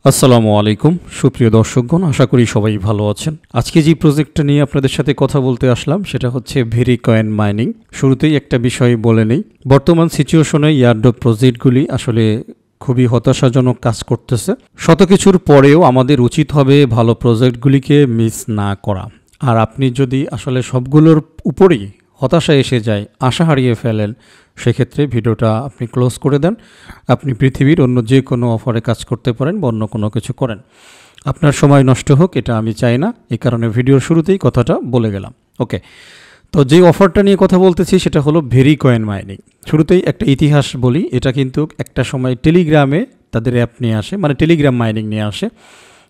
আসসালামু আলাইকুম সুপ্রিয় দর্শকগণ, আশা করি সবাই ভালো আছেন। আজকে যে প্রজেক্টটা নিয়ে আপনাদের সাথে কথা বলতে আসলাম সেটা হচ্ছে ভেরিকয়েন মাইনিং। শুরুতেই একটা বিষয় বলে নেই, বর্তমান সিচুয়েশনে এয়ারড্রপ প্রজেক্টগুলি আসলে খুবই হতাশাজনক কাজ করতেছে। শত কিছুর পরেও আমাদের উচিত হবে ভালো প্রজেক্টগুলিকে মিস না করা। আর আপনি যদি আসলে সবগুলোর উপরেই হতাশা এসে যায়, আশা হারিয়ে ফেলেন, সেক্ষেত্রে ভিডিওটা আপনি ক্লোজ করে দেন। আপনি পৃথিবীর অন্য যে কোনো অফারে কাজ করতে পারেন বা অন্য কোনো কিছু করেন। আপনার সময় নষ্ট হোক এটা আমি চাই না, এই কারণে ভিডিওর শুরুতেই কথাটা বলে গেলাম। ওকে, তো যে অফারটা নিয়ে কথা বলতেছি সেটা হলো ভেরিকয়েন মাইনিং। শুরুতেই একটা ইতিহাস বলি, এটা কিন্তু একটা সময় টেলিগ্রামে তাদের অ্যাপ নিয়ে আসে, মানে টেলিগ্রাম মাইনিং নিয়ে আসে।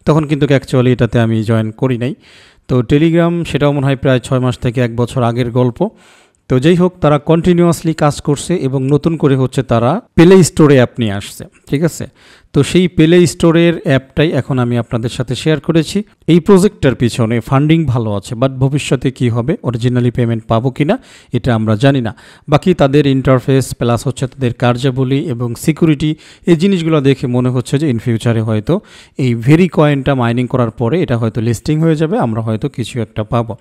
তখন কিন্তু অ্যাকচুয়ালি এটাতে আমি জয়েন করি নাই। তো টেলিগ্রাম সেটাও মনে হয় প্রায় 6 মাস থেকে 1 বছর আগের গল্প। তো যাই হোক, তারা কন্টিনিউয়াসলি কাজ করছে এবং নতুন করে হচ্ছে তারা প্লে স্টোরে অ্যাপ নিয়ে আসছে, ঠিক আছে। তো সেই প্লে স্টোরের অ্যাপটাই এখন আমি আপনাদের সাথে শেয়ার করেছি। এই প্রজেক্টটার পিছনে ফান্ডিং ভালো আছে, বাট ভবিষ্যতে কি হবে, অরিজিনালি পেমেন্ট পাবো কিনা এটা আমরা জানি না। বাকি তাদের ইন্টারফেস প্লাস হচ্ছে তাদের কার্যাবলী এবং সিকিউরিটি, এই জিনিসগুলো দেখে মনে হচ্ছে যে ইন ফিউচারে হয়তো এই ভেরিকয়েনটা মাইনিং করার পরে এটা হয়তো লিস্টিং হয়ে যাবে, আমরা হয়তো কিছু একটা পাবো।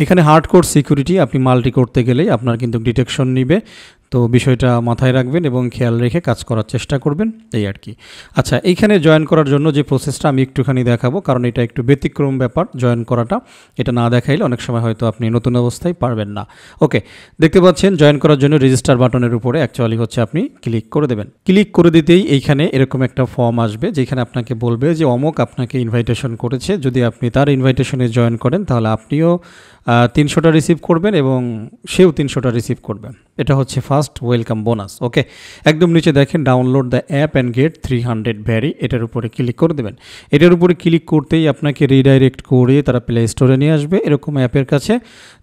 এখানে হার্ডকোর সিকিউরিটি, আপনি মাল্টি করতে গেলেই আপনার কিন্তু ডিটেকশন নিবে। তো বিষয়টা মাথায় রাখবেন এবং খেয়াল রেখে কাজ করার চেষ্টা করবেন, এই আর কি। আচ্ছা, এইখানে জয়েন করার জন্য যে প্রসেসটা আমি একটুখানি দেখাবো, কারণ এটা একটু ব্যতিক্রম ব্যাপার জয়েন করাটা। এটা না দেখাইলে অনেক সময় হয়তো আপনি নতুন অবস্থায় পারবেন না। ওকে, দেখতে পাচ্ছেন জয়েন করার জন্য রেজিস্টার বাটনের উপরে অ্যাকচুয়ালি হচ্ছে আপনি ক্লিক করে দেবেন। ক্লিক করে দিতেই এইখানে এরকম একটা ফর্ম আসবে, যেখানে আপনাকে বলবে যে অমুক আপনাকে ইনভাইটেশন করেছে, যদি আপনি তার ইনভাইটেশনে জয়েন করেন তাহলে আপনিও 300টা রিসিভ করবেন এবং সেও 300টা রিসিভ করবে। এটা হচ্ছে ফার্স্ট ওয়েলকাম বোনাস। ওকে, একদম নিচে দেখেন download the app and get 300 ভ্যারি, এটার উপরে ক্লিক করে দেবেন। এটার উপরে ক্লিক করতেই আপনাকে রিডাইরেক্ট করে তারা প্লে স্টোরে নিয়ে আসবে এরকম অ্যাপের কাছে।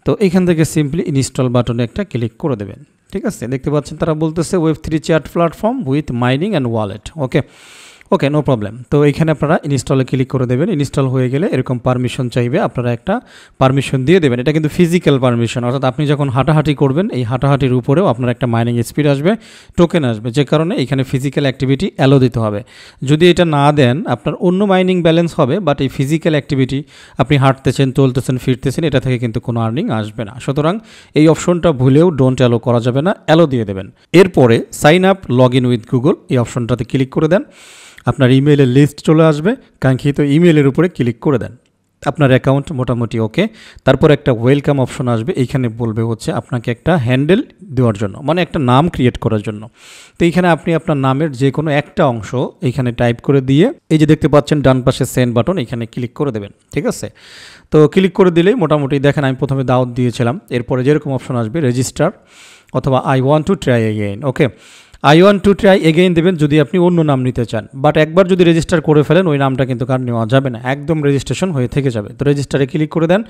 তো এখান থেকে সিম্পলি ইনস্টল বাটনে একটা ক্লিক করে দেবেন, ঠিক আছে। দেখতে পাচ্ছেন তারা বলতেছে ওয়েব3 chat platform with mining and wallet. Okay, no problem. তো এখানে আপনারা ইনস্টলে ক্লিক করে দেবেন। ইনস্টল হয়ে গেলে এরকম পারমিশন চাইবে, আপনারা একটা পারমিশন দিয়ে দেবেন। এটা কিন্তু ফিজিক্যাল পারমিশন, অর্থাৎ আপনি যখন হাঁটাহাঁটি করবেন এই হাঁটাহাঁটির উপরেও আপনার একটা মাইনিং স্পিড আসবে, টোকেন আসবে, যে কারণে এখানে ফিজিক্যাল অ্যাক্টিভিটি অ্যালো দিতে হবে। যদি এটা না দেন আপনার অন্য মাইনিং ব্যালেন্স হবে, বাট এই ফিজিক্যাল অ্যাক্টিভিটি আপনি হাঁটতেছেন, চলতেছেন, ফিরতেছেন, এটা থেকে কিন্তু কোনো আর্নিং আসবে না। সুতরাং এই অপশনটা ভুলেও ডোন্ট অ্যালো করা যাবে না, অ্যালো দিয়ে দেবেন। এরপরে sign up log in with Google, এই অপশনটাতে ক্লিক করে দেন। আপনার ইমেইলের লিস্ট চলে আসবে, কাঙ্ক্ষিত ইমেইলের উপরে ক্লিক করে দেন। আপনার অ্যাকাউন্ট মোটামুটি ওকে। তারপর একটা ওয়েলকাম অপশন আসবে, এইখানে বলবে হচ্ছে আপনাকে একটা হ্যান্ডেল দেওয়ার জন্য, মানে একটা নাম ক্রিয়েট করার জন্য। তো এইখানে আপনি আপনার নামের যে কোনো একটা অংশ এইখানে টাইপ করে দিয়ে এই যে দেখতে পাচ্ছেন ডান পাশে সেন্ড বাটন, এখানে ক্লিক করে দেবেন, ঠিক আছে। তো ক্লিক করে দিলেই মোটামুটি দেখেন আমি প্রথমে দাওয়াত দিয়েছিলাম, এরপরে যেরকম অপশন আসবে রেজিস্টার অথবা I want to try again. Okay, I want to try again দেবেন যদি আপনি অন্য নাম নিতে চান, বাট একবার যদি রেজিস্টার করে ফেলেন ওই নামটা কিন্তু কার নেওয়া যাবে না, একদম রেজিস্ট্রেশন হয়ে থেকে যাবে। তো রেজিস্টারে ক্লিক করে দেন।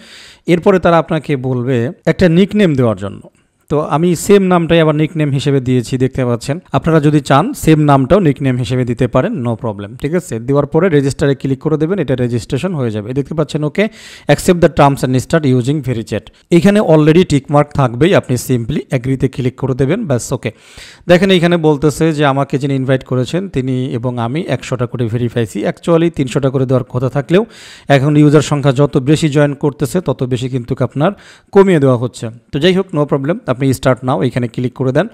এরপরে তারা আপনাকে বলবে একটা নিকনেম দেওয়ার জন্য। তো আমি সেম নামটাই আবার নিকনেম হিসেবে দিয়েছি, দেখতে পাচ্ছেন। আপনারা যদি চান সেম নামটাও নিকনেম হিসেবে দিতে পারেন, নো প্রবলেম, ঠিক আছে। দেওয়ার পরে রেজিস্টারে ক্লিক করে দেবেন, এটা রেজিস্ট্রেশন হয়ে যাবে, দেখতে পাচ্ছেন। Okay, accept the terms and start using VeriChat, এখানে অলরেডি টিকমার্ক থাকবেই, আপনি সিম্পলি অ্যাগ্রিতে ক্লিক করে দেবেন, ব্যাস। ওকে, দেখেন এইখানে বলতেছে যে আমাকে যিনি ইনভাইট করেছেন তিনি এবং আমি 100টা করে ভেরিফাইছি। অ্যাকচুয়ালি 300টা করে দেওয়ার কথা থাকলেও এখন ইউজার সংখ্যা যত বেশি জয়েন করতেছে তত বেশি কিন্তু আপনার কমিয়ে দেওয়া হচ্ছে। তো যাই হোক, নো প্রবলেম, আপনি স্টার্ট নাও এখানে ক্লিক করে দেন।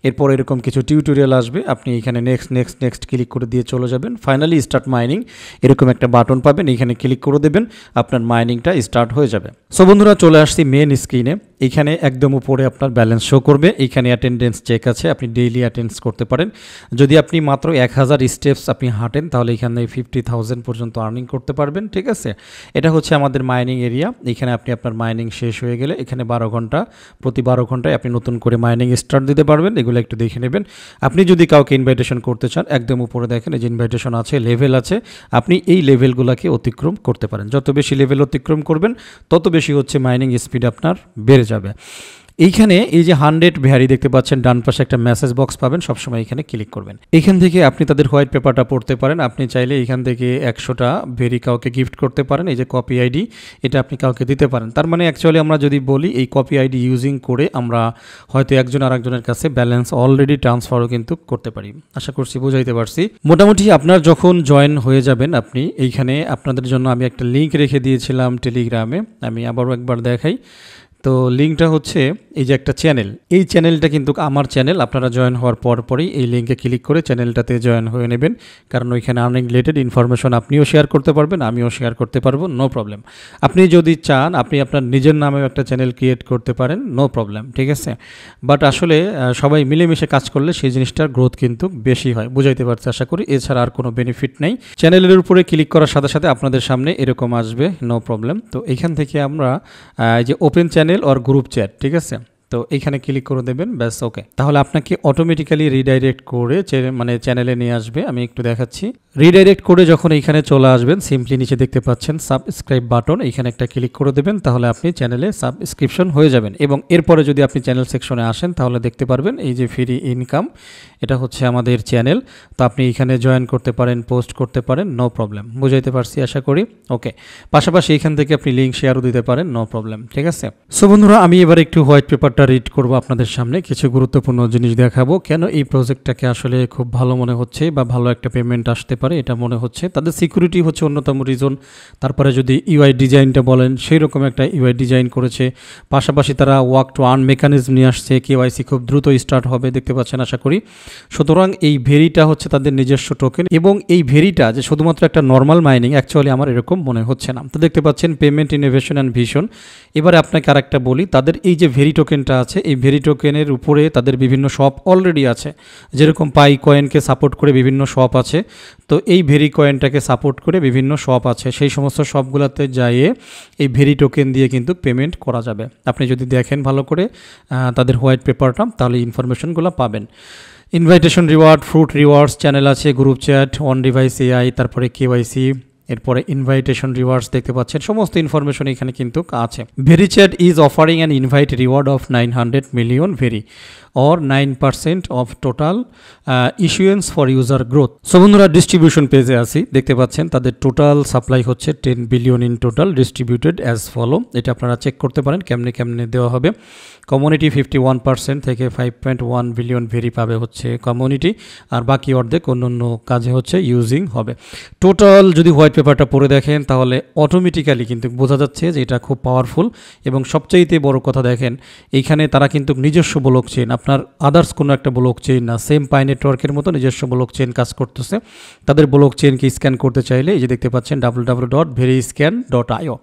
এরপর এরকম কিছু টিউটোরিয়াল আসবে, আপনি এখানে নেক্সট নেক্সট নেক্সট ক্লিক করে দিয়ে চলে যাবেন। ফাইনালি স্টার্ট মাইনিং এরকম একটা বাটন পাবেন, এখানে ক্লিক করে দেবেন, আপনার মাইনিংটা স্টার্ট হয়ে যাবে। সো বন্ধুরা, চলে আসছি মেন স্ক্রিনে। এইখানে একদম উপরে আপনার ব্যালেন্স শো করবে, এইখানে অ্যাটেন্ডেন্স চেক আছে, আপনি ডেইলি অ্যাটেন্ডেন্স করতে পারেন। যদি আপনি মাত্র 1000 স্টেপস আপনি হাঁটেন তাহলে এখানে 50,000 পর্যন্ত আর্নিং করতে পারবেন, ঠিক আছে। এটা হচ্ছে আমাদের মাইনিং এরিয়া। এখানে আপনি আপনার মাইনিং শেষ হয়ে গেলে এখানে 12 ঘন্টা, প্রতি 12 ঘন্টায় আপনি নতুন করে মাইনিং স্টার্ট দিতে পারবেন। এগুলো একটু দেখে নেবেন। আপনি যদি কাউকে ইনভাইটেশন করতে চান, একদম উপরে দেখেন এই যে ইনভাইটেশন আছে, লেভেল আছে, আপনি এই লেভেলগুলোকে অতিক্রম করতে পারেন। যত বেশি লেভেল অতিক্রম করবেন তত বেশি হচ্ছে মাইনিং স্পিড আপনার বেড়ে যাবে। এইখানে এই যে 100 ভ্যারি দেখতে পাচ্ছেন, ডান পাশে একটা মেসেজ বক্স পাবেন, সবসময় এখানে ক্লিক করবেন। এখান থেকে আপনি তাদের হোয়াইট পেপারটা পড়তে পারেন। আপনি চাইলে এখান থেকে 100টা ভেরি কাউকে গিফট করতে পারেন। এই যে কপি আইডি, এটা আপনি কাউকে দিতে পারেন। তার মানে অ্যাকচুয়ালি আমরা যদি বলি এই কপি আইডি ইউজিং করে আমরা হয়তো একজন আরেকজনের কাছে ব্যালেন্স অলরেডি ট্রান্সফারও কিন্তু করতে পারি। আশা করছি বুঝাইতে পারছি। মোটামুটি আপনার যখন জয়েন হয়ে যাবেন, আপনি এইখানে আপনাদের জন্য আমি একটা লিঙ্ক রেখে দিয়েছিলাম টেলিগ্রামে, আমি আবারও একবার দেখাই। তো লিঙ্কটা হচ্ছে এই যে একটা চ্যানেল, এই চ্যানেলটা কিন্তু আমার চ্যানেল। আপনারা জয়েন হওয়ার পরই এই লিঙ্কে ক্লিক করে চ্যানেলটাতে জয়েন হয়ে নেবেন, কারণ ওইখানে আর্নিং রিলেটেড ইনফরমেশন আপনিও শেয়ার করতে পারবেন, আমিও শেয়ার করতে পারবো, নো প্রবলেম। আপনি যদি চান আপনি আপনার নিজের নামেও একটা চ্যানেল ক্রিয়েট করতে পারেন, নো প্রবলেম, ঠিক আছে। বাট আসলে সবাই মিলেমিশে কাজ করলে সেই জিনিসটার গ্রোথ কিন্তু বেশি হয়, বুঝাইতে পারছি আশা করি। এছাড়া আর কোনো বেনিফিট নেই। চ্যানেলের উপরে ক্লিক করার সাথে সাথে আপনাদের সামনে এরকম আসবে, নো প্রবলেম। তো এইখান থেকে আমরা এই যে ওপেন চ্যানেল আর গ্রুপ চ্যাট, ঠিক আছে, তো এইখানে ক্লিক করে দেবেন, ব্যাস ওকে। তাহলে আপনাকে অটোমেটিক্যালি রিডাইরেক্ট করে মানে চ্যানেলে নিয়ে আসবে। আমি একটু দেখাচ্ছি। রিডাইরেক্ট করে যখন এইখানে চলে আসবেন, সিম্পলি নিচে দেখতে পাচ্ছেন সাবস্ক্রাইব বাটন, এইখানে একটা ক্লিক করে দেবেন, তাহলে আপনি চ্যানেলে সাবস্ক্রিপশন হয়ে যাবেন। এবং এরপরে যদি আপনি চ্যানেল সেকশনে আসেন তাহলে দেখতে পারবেন এই যে ফ্রি ইনকাম, এটা হচ্ছে আমাদের চ্যানেল। তো আপনি এখানে জয়েন করতে পারেন, পোস্ট করতে পারেন, নো প্রবলেম, বুঝাইতে পারছি আশা করি, ওকে। পাশাপাশি এখান থেকে আপনি লিঙ্ক শেয়ারও দিতে পারেন, নো প্রবলেম, ঠিক আছে। সো বন্ধুরা, আমি এবার একটু হোয়াইট পেপারটা রিড করব আপনাদের সামনে, কিছু গুরুত্বপূর্ণ জিনিস দেখাবো। কেন এই প্রজেক্টটাকে আসলে খুব ভালো মনে হচ্ছে বা ভালো একটা পেমেন্ট আসতে পারে এটা মনে হচ্ছে। তাদের সিকিউরিটি হচ্ছে অন্যতম রিজন। তারপরে যদি ইউআই ডিজাইনটা বলেন, সেই রকম একটা ইউআই ডিজাইন করেছে। পাশাপাশি তারা ওয়ার্ক টু আর্ন মেকানিজম নিয়ে আসছে, কেওয়াইসি খুব দ্রুত স্টার্ট হবে, দেখতে পাচ্ছেন আশা করি। সুতরাং এই ভেরিটা হচ্ছে তাদের নিজস্ব টোকেন, এবং এই ভেরিটা যে শুধুমাত্র একটা নর্মাল মাইনিং, অ্যাকচুয়ালি আমার এরকম মনে হচ্ছে না। তো দেখতে পাচ্ছেন পেমেন্ট ইনোভেশন অ্যান্ড ভিশন। এবারে আপনাকে আরেকটা বলি, তাদের এই যে ভেরি টোকেনটা আছে, এই ভেরি টোকেনের উপরে তাদের বিভিন্ন শপ অলরেডি আছে। যেরকম পাই কয়েনকে সাপোর্ট করে বিভিন্ন শপ আছে, তো এই ভেরি কয়েনটাকে সাপোর্ট করে বিভিন্ন শপ আছে। সেই সমস্ত শপগুলোতে যাইয়ে এই ভেরি টোকেন দিয়ে কিন্তু পেমেন্ট করা যাবে। আপনি যদি দেখেন ভালো করে তাদের হোয়াইট পেপারটা, তাহলে ইনফরমেশনগুলো পাবেন। Invitation reward, fruit rewards channel আছে, group chat, on device AI, তারপরে কেওয়াইসি, এরপরে ইনভাইটেশন রিওয়ার্ডস দেখতে পাচ্ছেন, সমস্ত ইনফরমেশন এখানে কিন্তু আছে। VeriChat is offering an invite reward of 900 million VERI or 9% of total issuance for user growth. So বন্ধুরা, ডিস্ট্রিবিউশন পেজে আছি, দেখতে পাচ্ছেন তাদের টোটাল সাপ্লাই হচ্ছে 10 billion in total, distributed as follow. এটা আপনারা চেক করতে পারেন কেমনে কেমনে দেওয়া হবে। কমিউনিটি 51% থেকে 5.1 বিলিয়ন ভেরি পাবে হচ্ছে কমিউনিটি, আর বাকি অর্ধেক অন্য অন্য কাজে হচ্ছে ইউজিং হবে। টোটাল যদি হোয়াইট পেপারটা পড়ে দেখেন তাহলে অটোমেটিক্যালি কিন্তু বোঝা যাচ্ছে যে এটা খুব পাওয়ারফুল। এবং সবচাইতে বড় কথা দেখেন, এইখানে তারা কিন্তু নিজস্ব ব্লক চেইন, আপনার আদার্স কোনো একটা ব্লক চেইন না, সেম পাই নেটওয়ার্কের মতো নিজস্ব ব্লক চেইন কাজ করতেছে। তাদের ব্লক চেইনকে স্ক্যান করতে চাইলে এই যে দেখতে পাচ্ছেন www.veryscan.io।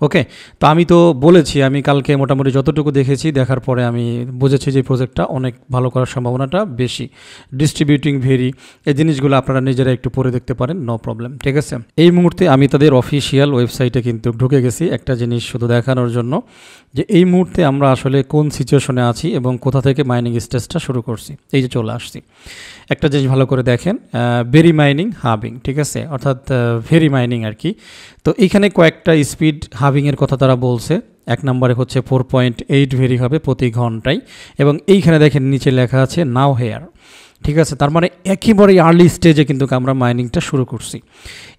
ওকে, তো আমি তো বলেছি, আমি কালকে মোটামুটি যতটুকু দেখেছি, দেখার পরে আমি বুঝেছি যে প্রজেক্টটা অনেক ভালো করার সম্ভাবনাটা বেশি। ডিস্ট্রিবিউটিং ভেরি, এই জিনিসগুলো আপনারা নিজেরা একটু পড়ে দেখতে পারেন, নো প্রবলেম, ঠিক আছে। এই মুহূর্তে আমি তাদের অফিসিয়াল ওয়েবসাইটে কিন্তু ঢুকে গেছি একটা জিনিস শুধু দেখানোর জন্য, যে এই মুহূর্তে আমরা আসলে কোন সিচুয়েশনে আছি এবং কোথা থেকে মাইনিং স্টেজটা শুরু করছি। এই যে চলে আসছি, একটা জিনিস ভালো করে দেখেন, ভেরি মাইনিং হাবিং, ঠিক আছে, অর্থাৎ ভেরি মাইনিং আর কি। তো এইখানে কয়েকটা স্পিড হাবিংয়ের কথা তারা বলছে। এক নম্বরে হচ্ছে 4.8 ভেরি হবে প্রতি ঘন্টায়, এবং এইখানে দেখেন নিচে লেখা আছে নাও হেয়ার, ঠিক আছে। তার মানে একেবারে আর্লি স্টেজে কিন্তু আমরা মাইনিংটা শুরু করছি।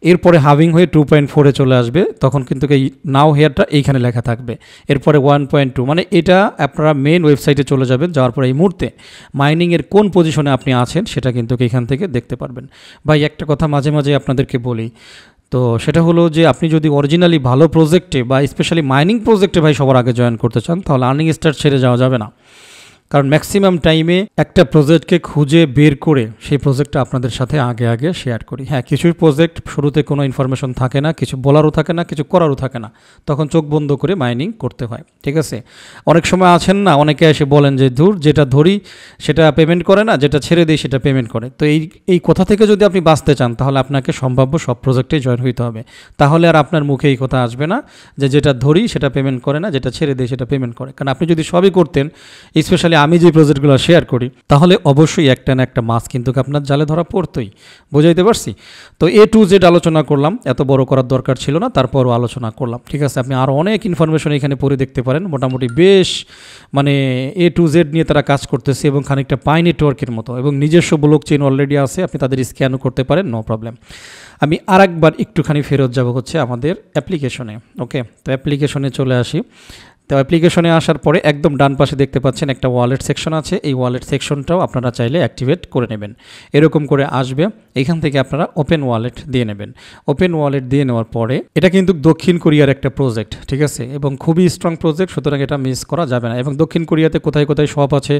এরপরে হাভিং হয়ে 2.4-এ চলে আসবে, তখন কিন্তু এই নাও হেয়ারটা এইখানে লেখা থাকবে। এরপরে 1.2, মানে এটা আপনারা মেন ওয়েবসাইটে চলে যাবেন, যাওয়ার পরে এই মুহূর্তে মাইনিংয়ের কোন পজিশনে আপনি আছেন সেটা কিন্তু এখান থেকে দেখতে পারবেন। ভাই একটা কথা মাঝে মাঝে আপনাদেরকে বলি, তো সেটা হলো যে আপনি যদি অরিজিনালি ভালো প্রজেক্টে বা স্পেশালি মাইনিং প্রজেক্টে ভাই সবার আগে জয়েন করতে চান, তাহলে আর্নিং স্টার্ট ছেড়ে যাওয়া যাবে না। কারণ ম্যাক্সিমাম টাইমে একটা প্রজেক্টকে খুঁজে বের করে সেই প্রজেক্টটা আপনাদের সাথে আগে আগে শেয়ার করি। হ্যাঁ, কিছু প্রজেক্ট শুরুতে কোনো ইনফরমেশন থাকে না, কিছু বলারও থাকে না, কিছু করারও থাকে না, তখন চোখ বন্ধ করে মাইনিং করতে হয়, ঠিক আছে। অনেক সময় আছেন না, অনেকে এসে বলেন যে ধুর, যেটা ধরি সেটা পেমেন্ট করে না, যেটা ছেড়ে দিই সেটা পেমেন্ট করে। তো এই কথা থেকে যদি আপনি বাঁচতে চান, তাহলে আপনাকে সম্ভাব্য সব প্রজেক্টেই জয়েন হইতে হবে। তাহলে আর আপনার মুখে এই কথা আসবে না যে যেটা ধরি সেটা পেমেন্ট করে না, যেটা ছেড়ে দিই সেটা পেমেন্ট করে। কারণ আপনি যদি সবই করতেন, স্পেশালি আমি যে প্রজেক্টগুলো শেয়ার করি তাহলে অবশ্যই একটা না একটা মাছ কিন্তু আপনার জালে ধরা পড়তোই। বুঝাইতে পারছি? তো A to Z আলোচনা করলাম, এত বড় করার দরকার ছিল না, তারপরও আলোচনা করলাম। ঠিক আছে, আপনি আরও অনেক ইনফরমেশন এখানে পড়ে দেখতে পারেন। মোটামুটি বেশ মানে A to Z নিয়ে তারা কাজ করতেছে এবং খানিকটা পাই নেটওয়ার্কের মতো, এবং নিজস্ব ব্লক চেইন অলরেডি আছে, আপনি তাদের স্ক্যানও করতে পারেন, নো প্রবলেম। আমি আরেকবার একটুখানি ফেরত যাব হচ্ছে আমাদের অ্যাপ্লিকেশনে। ওকে, তো অ্যাপ্লিকেশনে চলে আসি। তো অ্যাপ্লিকেশনে আসার পরে একদম ডান পাশে দেখতে পাচ্ছেন একটা ওয়ালেট সেকশন আছে। এই ওয়ালেট সেকশনটাও আপনারা চাইলে অ্যাক্টিভেট করে নেবেন। এরকম করে আসবে, এখান থেকে আপনারা ওপেন ওয়ালেট দিয়ে নেবেন। ওপেন ওয়ালেট দিয়ে নেওয়ার পরে এটা কিন্তু দক্ষিণ কোরিয়ার একটা প্রজেক্ট, ঠিক আছে, এবং খুবই স্ট্রং প্রজেক্ট, সুতরাং এটা মিস করা যাবে না। এবং দক্ষিণ কোরিয়াতে কোথায় কোথায় শপ আছে,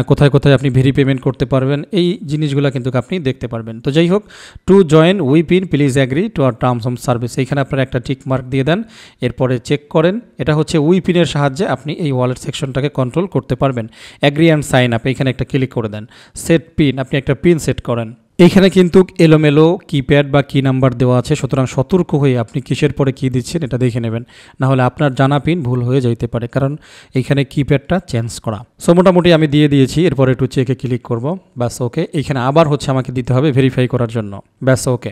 কোথায় কোথায় আপনি ভেরি পেমেন্ট করতে পারবেন, এই জিনিসগুলো কিন্তু আপনি দেখতে পারবেন। তো যাই হোক, to join Wepin please agree to our terms of service, এইখানে আপনারা একটা টিক মার্ক দিয়ে দেন। এরপরে চেক করেন, এটা হচ্ছে উইপিনের সাহায্যে আপনি এই ওয়ালেট সেকশনটাকে কন্ট্রোল করতে পারবেন। অ্যাগ্রি অ্যান্ড সাইন আপ, এখানে একটা ক্লিক করে দেন। সেট পিন, আপনি একটা পিন সেট করেন। এইখানে কিন্তু এলোমেলো কিপ্যাড বা কি নাম্বার দেওয়া আছে, সুতরাং সতর্ক হয়ে আপনি কিসের পরে কি দিচ্ছেন এটা দেখে নেবেন, না হলে আপনার জানা পিন ভুল হয়ে যাইতে পারে, কারণ এইখানে কিপ্যাডটা চেঞ্জ করা। সো মোটামুটি আমি দিয়ে দিয়েছি, এরপরে একটু চেকে ক্লিক করব, ব্যাস ওকে। এইখানে আবার হচ্ছে আমাকে দিতে হবে ভেরিফাই করার জন্য, ব্যাস ওকে।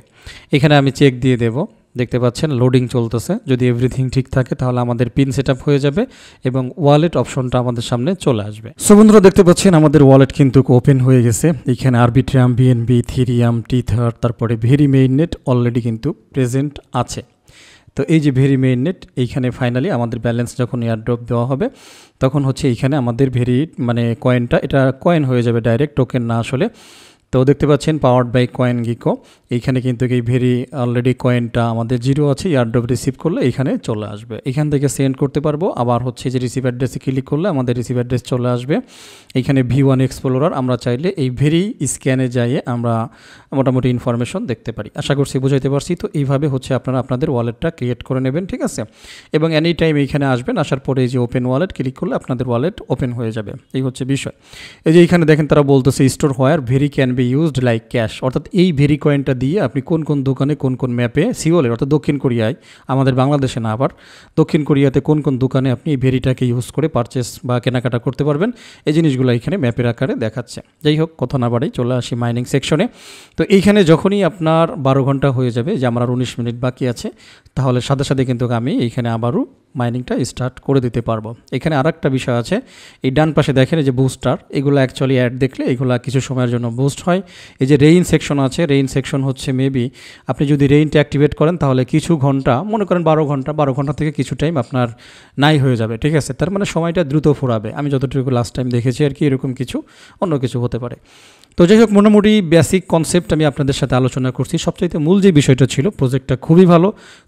এখানে আমি চেক দিয়ে দেব, দেখতে পাচ্ছেন লোডিং চলতেছে। যদি এভরিথিং ঠিক থাকে তাহলে আমাদের পিন সেট আপ হয়ে যাবে এবং ওয়ালেট অপশনটা আমাদের সামনে চলে আসবে। সো বন্ধুরা দেখতে পাচ্ছেন আমাদের ওয়ালেট কিন্তু ওপেন হয়ে গেছে। এখানে আরবিট্রাম, বিএনবি, ইথেরিয়াম, টিথার, তারপরে ভেরি মেইননেট অলরেডি কিন্তু প্রেজেন্ট আছে। তো এই যে ভেরি মেইননেট, এইখানে ফাইনালি আমাদের ব্যালেন্স যখন এয়ারড্রপ দেওয়া হবে তখন হচ্ছে এইখানে আমাদের ভেরি মানে কয়েনটা, এটা কয়েন হয়ে যাবে ডাইরেক্ট, টোকেন না আসলে। তো দেখতে পাচ্ছেন পাওয়ার্ড বাই কয়েন গিকো, এইখানে কিন্তু এই ভেরি অলরেডি কয়েনটা আমাদের জিরো আছে, এয়ারড্রপ রিসিভ করলে এইখানে চলে আসবে। এখান থেকে সেন্ড করতে পারবো, আবার হচ্ছে যে রিসিভ অ্যাড্রেসে ক্লিক করলে আমাদের রিসিভ অ্যাড্রেস চলে আসবে। এইখানে V1 এক্সপ্লোরার, আমরা চাইলে এই ভেরি স্ক্যানে যাইয়ে আমরা মোটামুটি ইনফরমেশন দেখতে পারি। আশা করছি বুঝাইতে পারছি। তো এইভাবে হচ্ছে আপনারা আপনাদের ওয়ালেটটা ক্রিয়েট করে নেবেন, ঠিক আছে, এবং এনি টাইম এইখানে আসবেন, আসার পরে এই যে ওপেন ওয়ালেট ক্লিক করলে আপনাদের ওয়ালেট ওপেন হয়ে যাবে। এই হচ্ছে বিষয়। এই যে এইখানে দেখেন তারা বলতেছে store where very can be used like cash, অর্থাৎ এই ভেরি কয়েনটা দিয়ে আপনি কোন কোন দোকানে কোন কোন ম্যাপে, সিওলের অর্থাৎ দক্ষিণ কোরিয়ায়, আমাদের বাংলাদেশে না, আবার দক্ষিণ কোরিয়াতে কোন কোন দোকানে আপনি এই ভেরিটাকে ইউজ করে পারচেস বা কেনাকাটা করতে পারবেন, এই জিনিসগুলো এখানে ম্যাপের আকারে দেখাচ্ছে। যাই হোক, কথা না বাড়াই চলে আসি মাইনিং সেকশনে। তো এইখানে যখনই আপনার 12 ঘন্টা হয়ে যাবে, যে আমার আর 19 মিনিট বাকি আছে, তাহলে সাথে সাথে কিন্তু আমি এইখানে আবারও মাইনিংটা স্টার্ট করে দিতে পারবো। এখানে আর একটা বিষয় আছে, এই ডান পাশে দেখেন এই যে বুস্টার, এগুলো অ্যাকচুয়ালি অ্যাড দেখলে এগুলো কিছু সময়ের জন্য বুস্ট হয়। এই যে রেইন সেকশন আছে, রেইন সেকশন হচ্ছে মেবি আপনি যদি রেইনটা অ্যাক্টিভেট করেন তাহলে কিছু ঘন্টা, মনে করেন 12 ঘন্টা থেকে কিছু টাইম আপনার নাই হয়ে যাবে, ঠিক আছে, তার মানে সময়টা দ্রুত ফুরাবে। আমি যতটুকু লাস্ট টাইম দেখেছি আর কি, এরকম কিছু অন্য কিছু হতে পারে। তো যাই হোক, মোটামুটি বেসিক কনসেপ্ট আমি আপনাদের সাথে আলোচনা করছি। সবচাইতে মূল যে বিষয়টা ছিল, প্রজেক্টটা খুবই ভালো,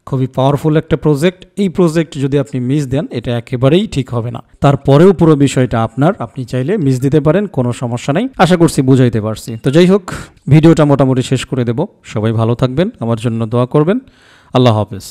খুবই পাওয়ারফুল একটা প্রজেক্ট। এই প্রজেক্ট যদি আপনি মিস দেন এটা একেবারেই ঠিক হবে না। তারপরেও পুরো বিষয়টা আপনার, আপনি চাইলে মিস দিতে পারেন, কোনো সমস্যা নাই। আশা করছি বুঝাইতে পারছি। তো যাই হোক, ভিডিওটা মোটামুটি শেষ করে দেব। সবাই ভালো থাকবেন, আমার জন্য দোয়া করবেন। আল্লাহ হাফেজ।